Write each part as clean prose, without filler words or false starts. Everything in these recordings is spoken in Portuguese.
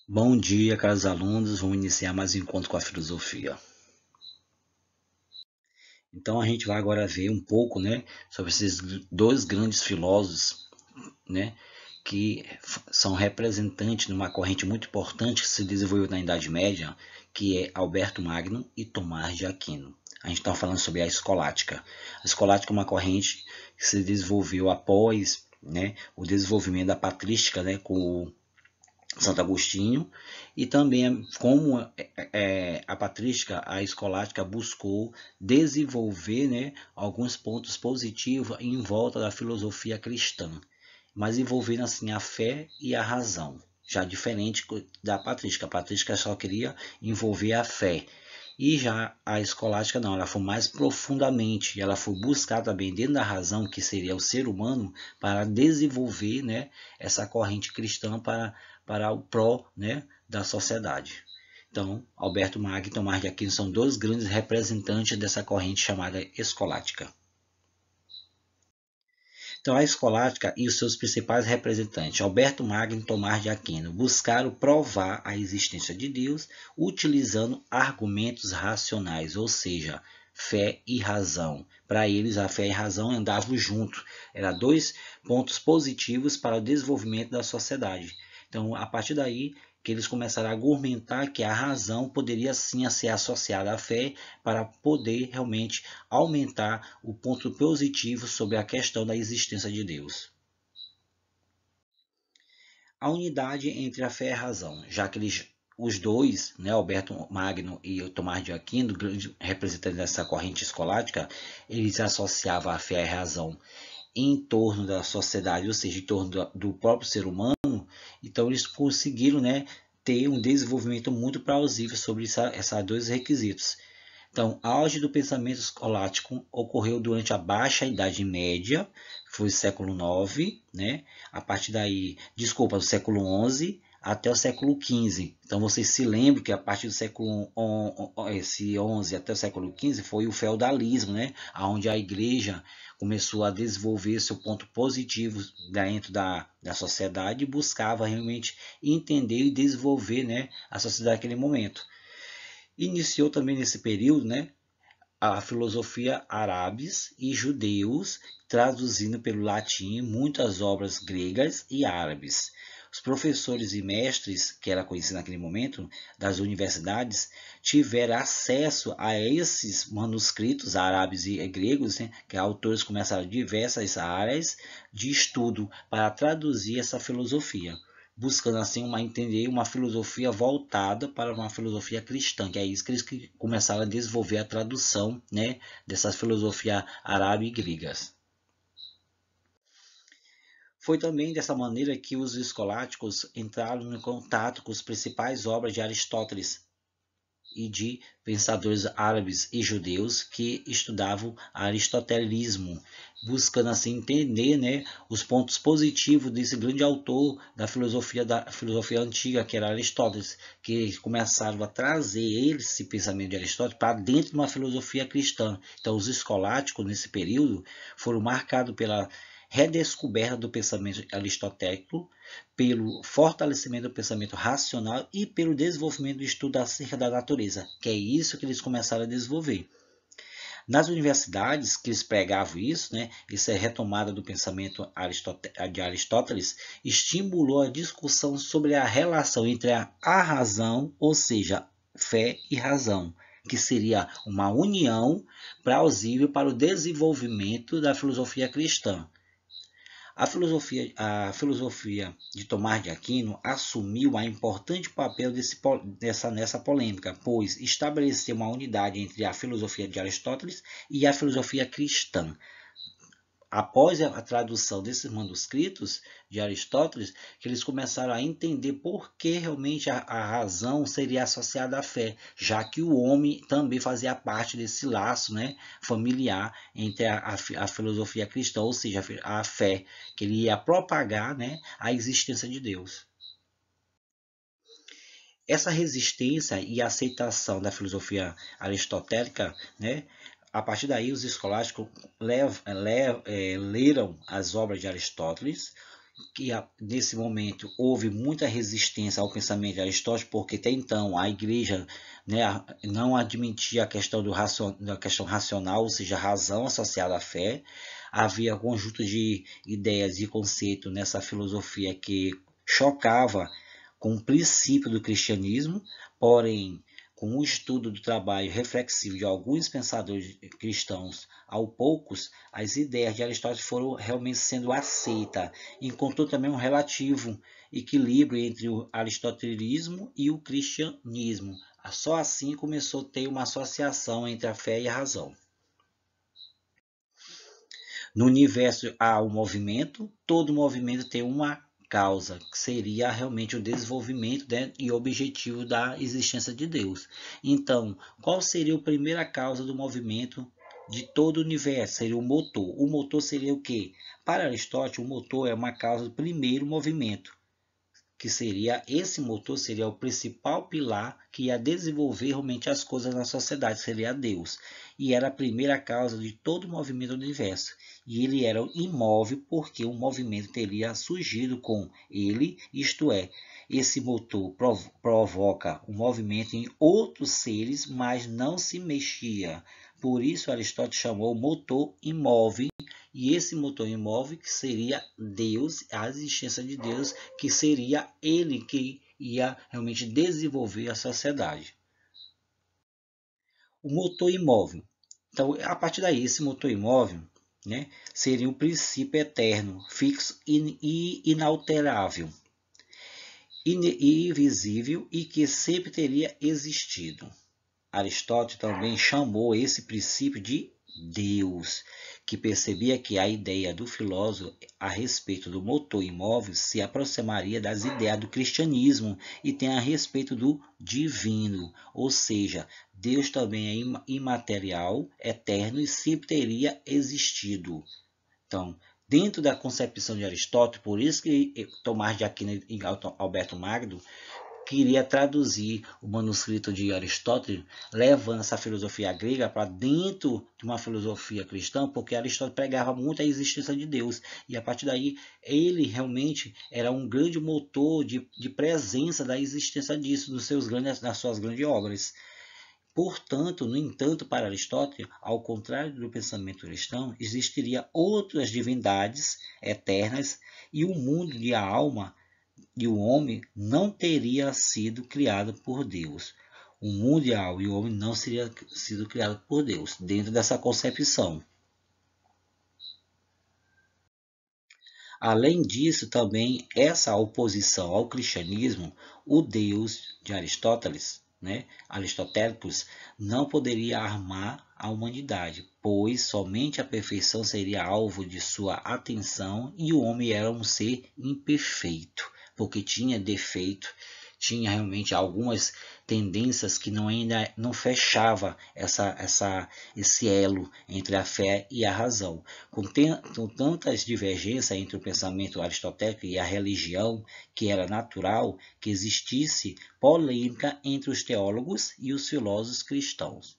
Bom dia, caros alunos. Vamos iniciar mais um encontro com a filosofia. Então, a gente vai agora ver um pouco, sobre esses dois grandes filósofos, né, que são representantes de uma corrente muito importante que se desenvolveu na Idade Média, que é Alberto Magno e Tomás de Aquino. A gente está falando sobre a escolástica. A escolástica é uma corrente que se desenvolveu após, o desenvolvimento da patrística, com Santo Agostinho, e também como a patrística, a escolástica buscou desenvolver, alguns pontos positivos em volta da filosofia cristã, mas envolvendo assim a fé e a razão, já diferente da patrística. A patrística só queria envolver a fé, e já a escolástica não, ela foi mais profundamente, ela foi buscar também dentro da razão, que seria o ser humano, para desenvolver, essa corrente cristã para o pró, da sociedade. Então, Alberto Magno e Tomás de Aquino são dois grandes representantes dessa corrente chamada escolástica. Então, a escolástica e os seus principais representantes, Alberto Magno e Tomás de Aquino, buscaram provar a existência de Deus utilizando argumentos racionais, ou seja, fé e razão. Para eles, a fé e a razão andavam juntos. Eram dois pontos positivos para o desenvolvimento da sociedade. Então, a partir daí, que eles começaram a argumentar que a razão poderia sim ser associada à fé para poder realmente aumentar o ponto positivo sobre a questão da existência de Deus. A unidade entre a fé e a razão, já que os dois, Alberto Magno e Tomás de Aquino, representantes dessa corrente escolástica, eles associavam a fé e a razão em torno da sociedade, ou seja, em torno do próprio ser humano. Então eles conseguiram, ter um desenvolvimento muito plausível sobre esses dois requisitos. Então, o auge do pensamento escolástico ocorreu durante a Baixa Idade Média, que foi o século IX, A partir daí, do século XI até o século XV. Então, vocês se lembram que a partir do século XI até o século XV foi o feudalismo, onde a igreja começou a desenvolver seu ponto positivo dentro da sociedade e buscava realmente entender e desenvolver, a sociedade naquele momento. Iniciou também nesse período, a filosofia árabes e judeus, traduzindo pelo latim muitas obras gregas e árabes. Os professores e mestres, que era conhecido naquele momento, das universidades, tiveram acesso a esses manuscritos árabes e gregos, que autores começaram diversas áreas de estudo para traduzir essa filosofia, buscando assim entender uma filosofia voltada para uma filosofia cristã, que é isso que eles começaram a desenvolver a tradução, dessas filosofias árabe e gregas. Foi também dessa maneira que os escolásticos entraram em contato com as principais obras de Aristóteles e de pensadores árabes e judeus que estudavam aristotelismo, buscando assim entender, os pontos positivos desse grande autor da filosofia antiga, que era Aristóteles, que começaram a trazer esse pensamento de Aristóteles para dentro de uma filosofia cristã. Então, os escolásticos nesse período foram marcados pela redescoberta do pensamento aristotélico, pelo fortalecimento do pensamento racional e pelo desenvolvimento do estudo acerca da natureza, que é isso que eles começaram a desenvolver. Nas universidades que eles pregavam isso, essa retomada do pensamento de Aristóteles estimulou a discussão sobre a relação entre a razão, ou seja, fé e razão, que seria uma união plausível para o desenvolvimento da filosofia cristã. A filosofia de Tomás de Aquino assumiu um importante papel nessa polêmica, pois estabeleceu uma unidade entre a filosofia de Aristóteles e a filosofia cristã. Após a tradução desses manuscritos de Aristóteles, que eles começaram a entender por que realmente a razão seria associada à fé, já que o homem também fazia parte desse laço, familiar entre a filosofia cristã, ou seja, a fé, que ele ia propagar, a existência de Deus. Essa resistência e aceitação da filosofia aristotélica, a partir daí os escolásticos leram as obras de Aristóteles que nesse momento houve muita resistência ao pensamento de Aristóteles, porque até então a igreja, né, não admitia a questão da questão racional, ou seja, a razão associada à fé. Havia um conjunto de ideias e conceitos nessa filosofia que chocava com o princípio do cristianismo, porém, com o estudo do trabalho reflexivo de alguns pensadores cristãos, aos poucos, as ideias de Aristóteles foram realmente sendo aceitas. Encontrou também um relativo equilíbrio entre o aristotelismo e o cristianismo. Só assim começou a ter uma associação entre a fé e a razão. No universo há um movimento, todo movimento tem uma causa, que seria realmente o desenvolvimento, né, e objetivo da existência de Deus. Então, qual seria a primeira causa do movimento de todo o universo? Seria o motor. O motor seria o quê? Para Aristóteles, o motor é uma causa do primeiro movimento, que seria esse motor seria o principal pilar que ia desenvolver realmente as coisas na sociedade, seria Deus. E era a primeira causa de todo o movimento do universo. E ele era imóvel porque o movimento teria surgido com ele, isto é, esse motor provoca um movimento em outros seres, mas não se mexia. Por isso Aristóteles chamou o motor imóvel, e esse motor imóvel que seria Deus, a existência de Deus, que seria ele que ia realmente desenvolver a sociedade. O motor imóvel. Então, a partir daí, esse motor imóvel, né, seria um princípio eterno, fixo e inalterável, invisível e que sempre teria existido. Aristóteles também chamou esse princípio de Deus, que percebia que a ideia do filósofo a respeito do motor imóvel se aproximaria das ideias do cristianismo e tem a respeito do divino, ou seja, Deus também é imaterial, eterno e sempre teria existido. Então, dentro da concepção de Aristóteles, por isso que Tomás de Aquino e Alberto Magno queria traduzir o manuscrito de Aristóteles, levando essa filosofia grega para dentro de uma filosofia cristã, porque Aristóteles pregava muito a existência de Deus, e a partir daí ele realmente era um grande motor de presença da existência disso, nas suas grandes obras. Portanto, no entanto, para Aristóteles, ao contrário do pensamento cristão, existiria outras divindades eternas e o mundo de alma e o homem não teria sido criado por Deus. O mundial e o homem não seria sido criado por Deus, dentro dessa concepção. Além disso, também essa oposição ao cristianismo, o Deus de Aristóteles, né, aristotélicos, não poderia armar a humanidade, pois somente a perfeição seria alvo de sua atenção e o homem era um ser imperfeito, porque tinha defeito, tinha realmente algumas tendências que ainda não fechava esse elo entre a fé e a razão. Com tantas divergências entre o pensamento aristotélico e a religião, que era natural que existisse polêmica entre os teólogos e os filósofos cristãos.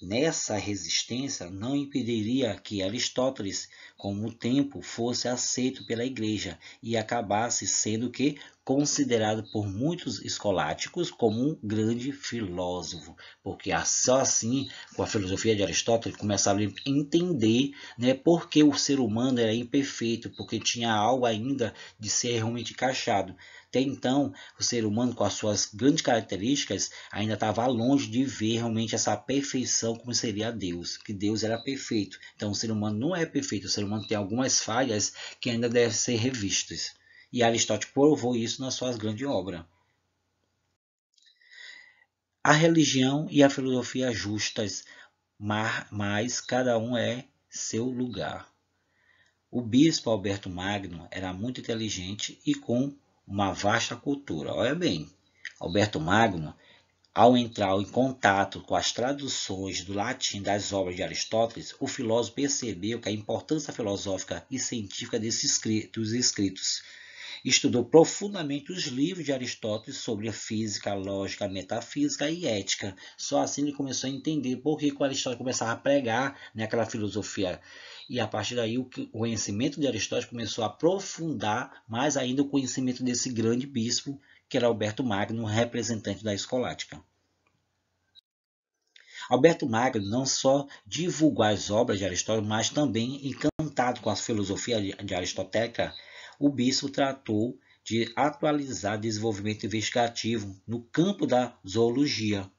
Nessa resistência não impediria que Aristóteles, com o tempo, fosse aceito pela Igreja e acabasse sendo que considerado por muitos escolásticos como um grande filósofo, porque só assim, com a filosofia de Aristóteles, começaram a entender, né, por que o ser humano era imperfeito, porque tinha algo ainda de ser realmente encaixado. Até então, o ser humano, com as suas grandes características, ainda estava longe de ver realmente essa perfeição como seria Deus, que Deus era perfeito. Então, o ser humano não é perfeito, o ser humano tem algumas falhas que ainda devem ser revistas. E Aristóteles provou isso nas suas grandes obras. A religião e a filosofia justas, mas cada um é seu lugar. O bispo Alberto Magno era muito inteligente e com uma vasta cultura. Olha bem, Alberto Magno, ao entrar em contato com as traduções do latim das obras de Aristóteles, o filósofo percebeu que a importância filosófica e científica dos escritos. estudou profundamente os livros de Aristóteles sobre a física, a lógica, a metafísica e ética. Só assim ele começou a entender por que Aristóteles começava a pregar naquela filosofia. E a partir daí o conhecimento de Aristóteles começou a aprofundar mais ainda o conhecimento desse grande bispo, que era Alberto Magno, representante da escolástica. Alberto Magno não só divulgou as obras de Aristóteles, mas também, encantado com a filosofia de aristotélica, o bispo tratou de atualizar o desenvolvimento investigativo no campo da zoologia.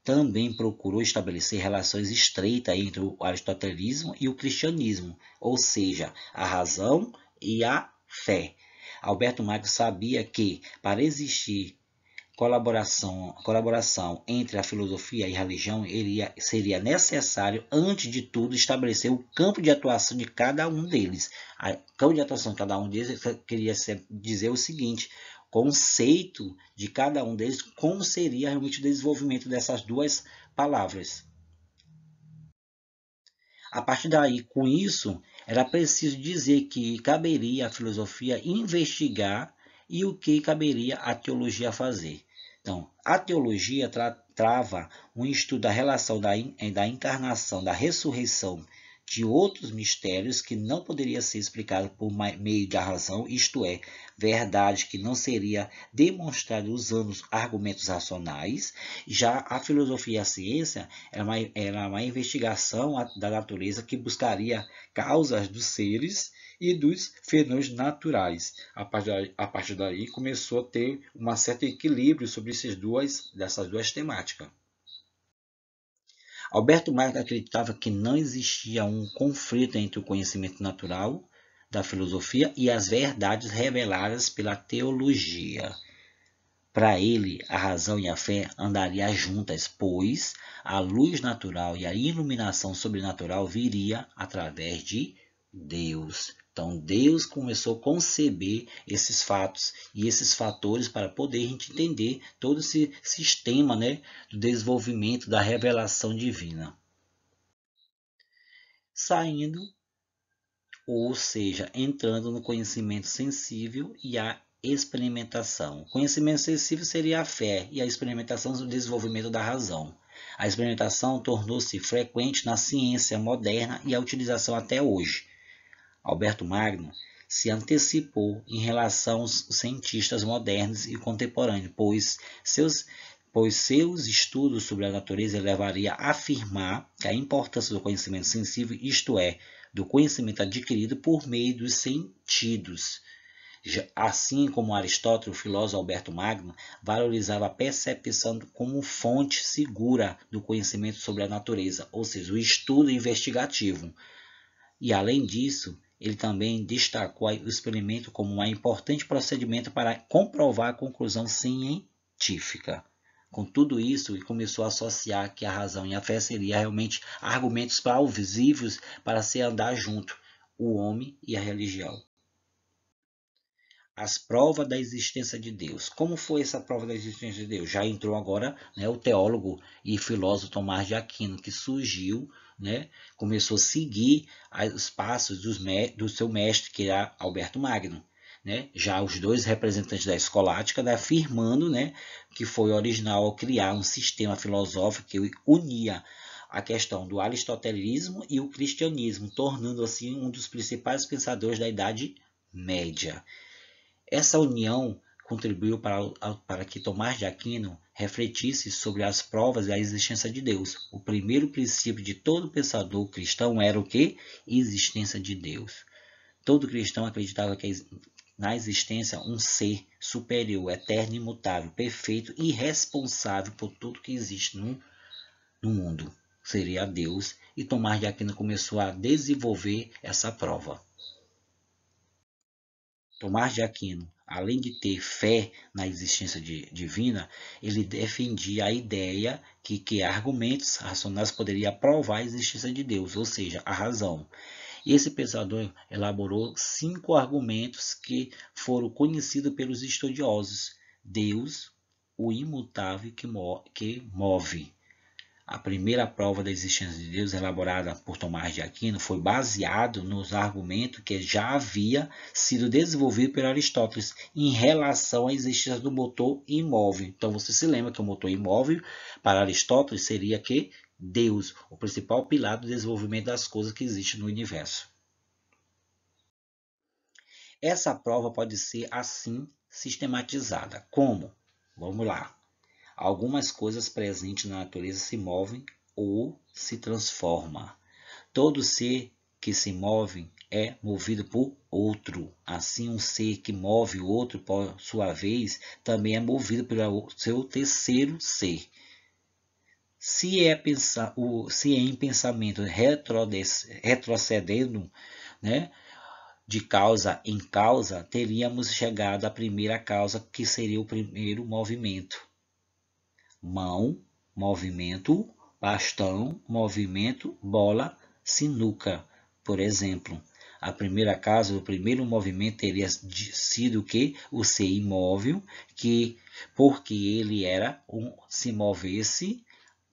Também procurou estabelecer relações estreitas entre o aristotelismo e o cristianismo, ou seja, a razão e a fé. Alberto Magno sabia que, para existir colaboração entre a filosofia e a religião, seria necessário, antes de tudo, estabelecer o campo de atuação de cada um deles. O campo de atuação de cada um deles queria dizer o seguinte: conceito de cada um deles, como seria realmente o desenvolvimento dessas duas palavras. A partir daí, com isso, era preciso dizer que caberia à filosofia investigar e o que caberia à teologia fazer. Então, a teologia trava um estudo da relação da encarnação, da ressurreição, de outros mistérios que não poderia ser explicado por meio da razão, isto é, verdade que não seria demonstrada usando argumentos racionais. Já a filosofia e a ciência era uma investigação da natureza que buscaria causas dos seres e dos fenômenos naturais. A partir daí começou a ter um certo equilíbrio sobre dessas duas temáticas. Alberto Magno acreditava que não existia um conflito entre o conhecimento natural da filosofia e as verdades reveladas pela teologia. Para ele, a razão e a fé andariam juntas, pois a luz natural e a iluminação sobrenatural viria através de Deus. Então, Deus começou a conceber esses fatos e esses fatores para poder a gente entender todo esse sistema, né, do desenvolvimento da revelação divina. Saindo, ou seja, entrando no conhecimento sensível e a experimentação. O conhecimento sensível seria a fé e a experimentação o desenvolvimento da razão. A experimentação tornou-se frequente na ciência moderna e a utilização até hoje. Alberto Magno se antecipou em relação aos cientistas modernos e contemporâneos, pois seus estudos sobre a natureza levaria a afirmar que a importância do conhecimento sensível, isto é, do conhecimento adquirido por meio dos sentidos. Assim como Aristóteles, o filósofo Alberto Magno valorizava a percepção como fonte segura do conhecimento sobre a natureza, ou seja, o estudo investigativo. E, além disso, ele também destacou o experimento como um importante procedimento para comprovar a conclusão científica. Com tudo isso, ele começou a associar que a razão e a fé seriam realmente argumentos plausíveis para se andar junto, o homem e a religião. As provas da existência de Deus. Como foi essa prova da existência de Deus? Já entrou agora, né, o teólogo e filósofo Tomás de Aquino, que surgiu, né, começou a seguir os passos do seu mestre, que era Alberto Magno. Né? Já os dois representantes da escolástica, né, afirmando, né, que foi original ao criar um sistema filosófico que unia a questão do aristotelismo e o cristianismo, tornando assim um dos principais pensadores da Idade Média. Essa união contribuiu para que Tomás de Aquino refletisse sobre as provas da existência de Deus. O primeiro princípio de todo pensador cristão era o quê? Existência de Deus. Todo cristão acreditava que na existência um ser superior, eterno, imutável, perfeito e responsável por tudo que existe no mundo. Seria Deus, e Tomás de Aquino começou a desenvolver essa prova. Tomás de Aquino, além de ter fé na existência divina, ele defendia a ideia que argumentos racionais poderiam provar a existência de Deus, ou seja, a razão. E esse pensador elaborou 5 argumentos que foram conhecidos pelos estudiosos. Deus, o imutável que move. A primeira prova da existência de Deus, elaborada por Tomás de Aquino, foi baseado nos argumentos que já havia sido desenvolvido por Aristóteles em relação à existência do motor imóvel. Então você se lembra que o motor imóvel, para Aristóteles, seria que Deus, o principal pilar do desenvolvimento das coisas que existem no universo. Essa prova pode ser assim sistematizada. Como? Vamos lá. Algumas coisas presentes na natureza se movem ou se transformam. Todo ser que se move é movido por outro. Assim, um ser que move o outro, por sua vez, também é movido pelo seu terceiro ser. Se é em pensamento retrocedendo, né, de causa em causa, teríamos chegado à primeira causa, que seria o primeiro movimento. Mão, movimento, bastão, movimento, bola, sinuca, por exemplo. A primeira causa, o primeiro movimento teria sido o que? O ser imóvel, que porque ele era se movesse,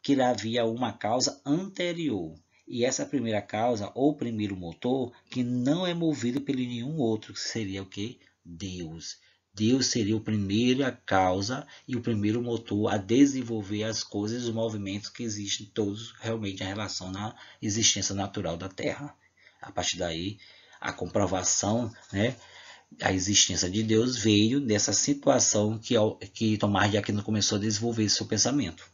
que havia uma causa anterior. E essa primeira causa, ou primeiro motor, que não é movido por nenhum outro, que seria o que? Deus. Deus seria a primeira causa e o primeiro motor a desenvolver as coisas, os movimentos que existem todos realmente em relação à existência natural da Terra. A partir daí, a comprovação, né, a existência de Deus veio dessa situação que Tomás de Aquino começou a desenvolver seu pensamento.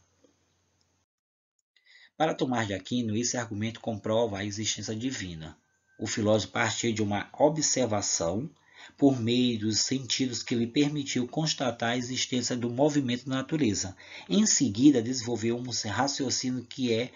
Para Tomás de Aquino, esse argumento comprova a existência divina. O filósofo partiu de uma observação por meio dos sentidos que lhe permitiu constatar a existência do movimento da natureza. Em seguida, desenvolveu um raciocínio que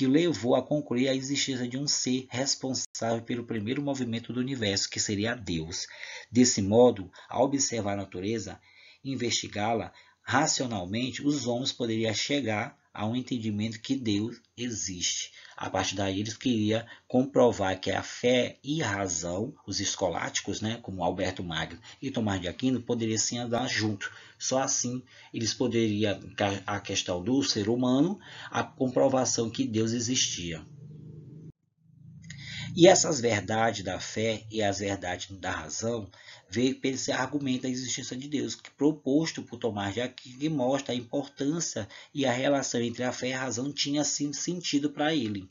o levou a concluir a existência de um ser responsável pelo primeiro movimento do universo, que seria Deus. Desse modo, ao observar a natureza, investigá-la racionalmente, os homens poderiam chegar a um entendimento que Deus existe. A partir daí, eles queriam comprovar que a fé e a razão, os escolásticos, né, como Alberto Magno e Tomás de Aquino, poderiam sim andar juntos. Só assim eles poderiam, a questão do ser humano, a comprovação que Deus existia. E essas verdades da fé e as verdades da razão veio pelo esse argumento da existência de Deus, que proposto por Tomás de Aquino, que mostra a importância e a relação entre a fé e a razão tinha sim sentido para ele.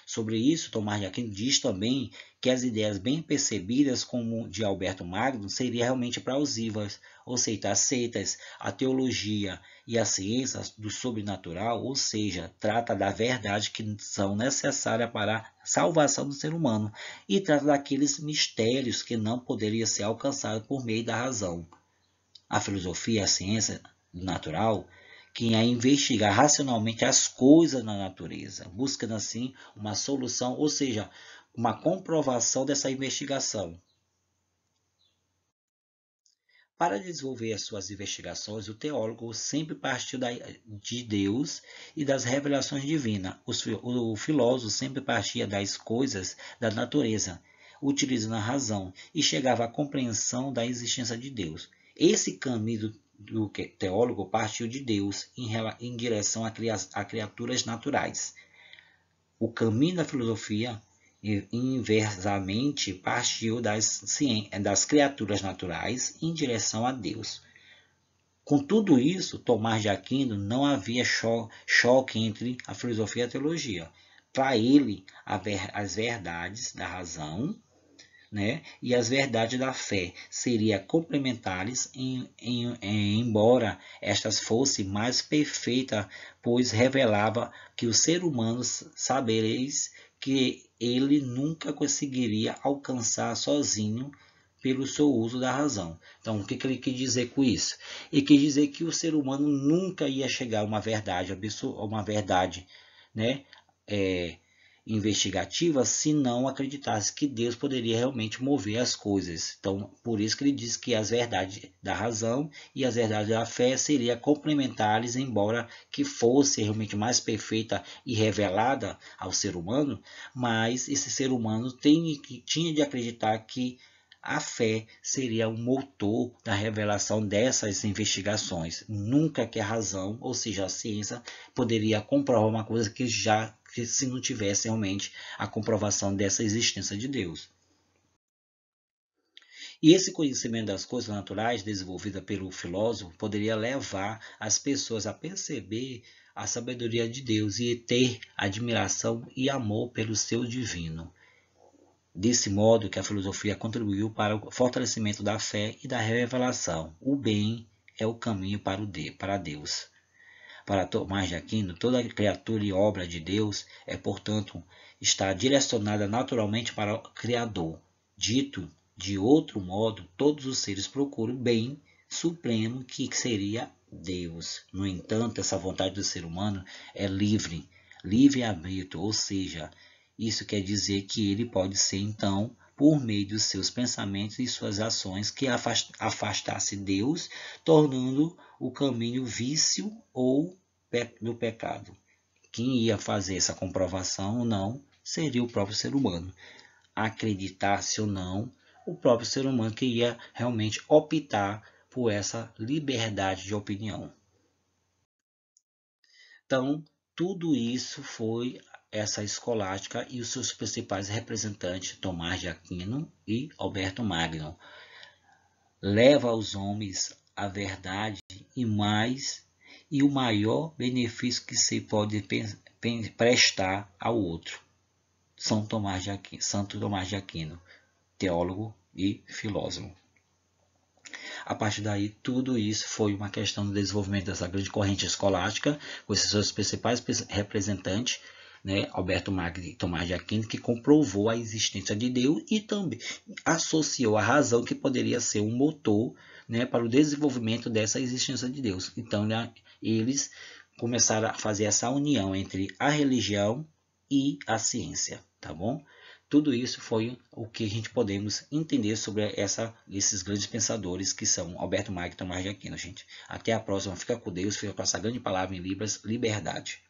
Sobre isso, Tomás de Aquino diz também que as ideias bem percebidas, como de Alberto Magno, seriam realmente plausíveis, ou seja, aceitas. A teologia e a ciência do sobrenatural, ou seja, trata da verdade que são necessárias para a salvação do ser humano e trata daqueles mistérios que não poderiam ser alcançados por meio da razão. A filosofia e a ciência natural que é investigar racionalmente as coisas na natureza, buscando assim uma solução, ou seja, uma comprovação dessa investigação. Para desenvolver as suas investigações, o teólogo sempre partiu de Deus e das revelações divinas. O filósofo sempre partia das coisas da natureza, utilizando a razão, e chegava à compreensão da existência de Deus. Esse caminho do teólogo partiu de Deus em direção a criaturas naturais. O caminho da filosofia inversamente partiu das criaturas naturais em direção a Deus. Com tudo isso, Tomás de Aquino não havia choque entre a filosofia e a teologia. Para ele, as verdades da razão, né, e as verdades da fé seriam complementares, embora estas fossem mais perfeitas, pois revelava que o ser humano sabereis que ele nunca conseguiria alcançar sozinho pelo seu uso da razão. Então, o que ele quis dizer com isso? Ele quis dizer que o ser humano nunca ia chegar a uma verdade, né, investigativa, se não acreditasse que Deus poderia realmente mover as coisas. Então, por isso que ele diz que as verdades da razão e as verdades da fé seriam complementares, embora que fosse realmente mais perfeita e revelada ao ser humano, mas esse ser humano tinha de acreditar que a fé seria o motor da revelação dessas investigações. Nunca que a razão, ou seja, a ciência, poderia comprovar uma coisa que se não tivesse realmente a comprovação dessa existência de Deus. E esse conhecimento das coisas naturais, desenvolvida pelo filósofo, poderia levar as pessoas a perceber a sabedoria de Deus e ter admiração e amor pelo seu divino. Desse modo que a filosofia contribuiu para o fortalecimento da fé e da revelação. O bem é o caminho para Deus. Para Tomás de Aquino, toda criatura e obra de Deus portanto, está direcionada naturalmente para o Criador. Dito de outro modo, todos os seres procuram o bem supremo que seria Deus. No entanto, essa vontade do ser humano é livre-arbítrio, ou seja, isso quer dizer que ele pode ser, então, por meio dos seus pensamentos e suas ações, que afastasse Deus, tornando o caminho vício ou do pecado. Quem ia fazer essa comprovação ou não seria o próprio ser humano. Acreditasse ou não, o próprio ser humano que ia realmente optar por essa liberdade de opinião. Então, tudo isso foi essa escolástica e os seus principais representantes, Tomás de Aquino e Alberto Magno. Leva aos homens a verdade e o maior benefício que se pode prestar ao outro. Santo Tomás de Aquino, teólogo e filósofo. A partir daí, tudo isso foi uma questão do desenvolvimento dessa grande corrente escolástica, com esses seus principais representantes, Alberto Magno e Tomás de Aquino, que comprovou a existência de Deus e também associou a razão que poderia ser um motor para o desenvolvimento dessa existência de Deus. Então, eles começaram a fazer essa união entre a religião e a ciência, tá bom? Tudo isso foi o que a gente podemos entender sobre esses grandes pensadores que são Alberto Magno e Tomás de Aquino, gente. Até a próxima. Fica com Deus, fica com essa grande palavra em Libras, liberdade.